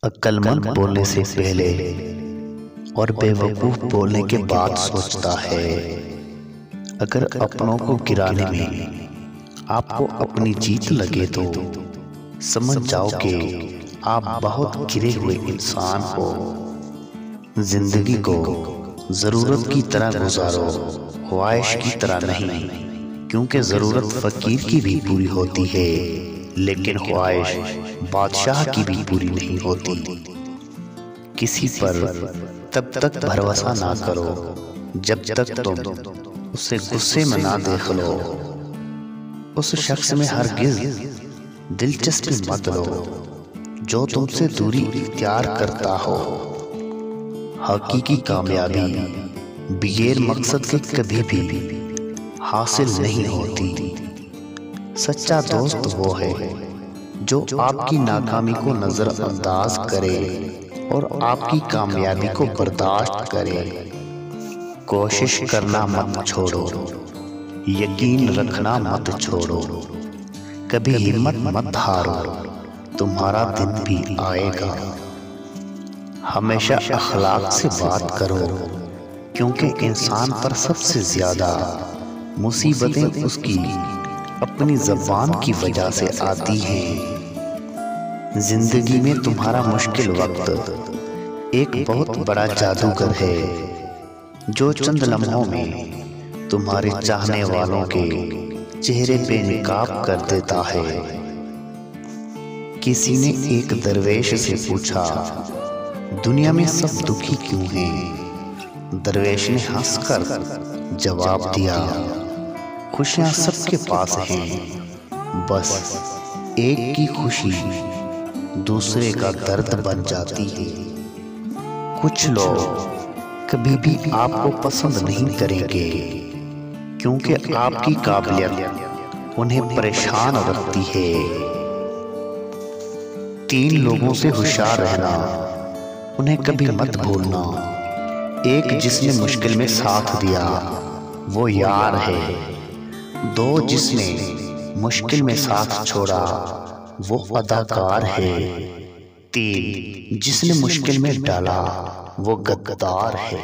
अक्लमंद बोलने से पहले और बेवकूफ बोलने के बाद सोचता है। अगर अपनों को गिराने में आपको अपनी जीत लगे तो समझ जाओ कि आप बहुत गिरे हुए इंसान हो। जिंदगी को जरूरत की तरह गुजारो, ख्वाहिश की तरह नहीं, क्योंकि जरूरत फकीर की भी पूरी होती है लेकिन ख्वाहिश बादशाह की भी पूरी नहीं होती। किसी पर तब तक भरोसा ना करो जब तक तुम उसे गुस्से में ना देख लो। उस शख्स में हरगिज दिलचस्पी मत लो जो तुमसे दूरी इख्तियार करता हो। हकीकी कामयाबी बगैर मकसद के कभी भी हासिल नहीं होती। सच्चा दोस्त वो है जो आपकी नाकामी को नजरअंदाज करे और आपकी कामयाबी को बर्दाश्त करे। कोशिश करना मत छोड़ो, यकीन रखना मत छोड़ो, कभी हिम्मत मत हारो, तुम्हारा दिन भी आएगा। हमेशा अखलाक से बात करो, क्योंकि इंसान पर सबसे ज्यादा मुसीबतें उसकी अपनी ज़बान की वजह से आती हैं। जिंदगी में तुम्हारा मुश्किल वक्त एक बहुत बड़ा जादूगर है जो चंद लम्हों में तुम्हारे चाहने वालों के चेहरे पे निकाब कर देता है। किसी ने एक दरवेश से पूछा, दुनिया में सब दुखी क्यों हैं? दरवेश ने हंसकर जवाब दिया, खुशियां सबके पास हैं, बस एक की खुशी दूसरे का दर्द बन जाती है। कुछ लोग कभी भी आपको पसंद नहीं करेंगे क्योंकि आपकी काबिलियत उन्हें परेशान रखती है। 3 लोगों से होशियार रहना, उन्हें कभी मत भूलना। एक जिसने मुश्किल में साथ दिया वो यार है, 2 जिसने मुश्किल में साथ छोड़ा वो अदाकार है, 3 जिसने मुश्किल में डाला वो गद्दार है।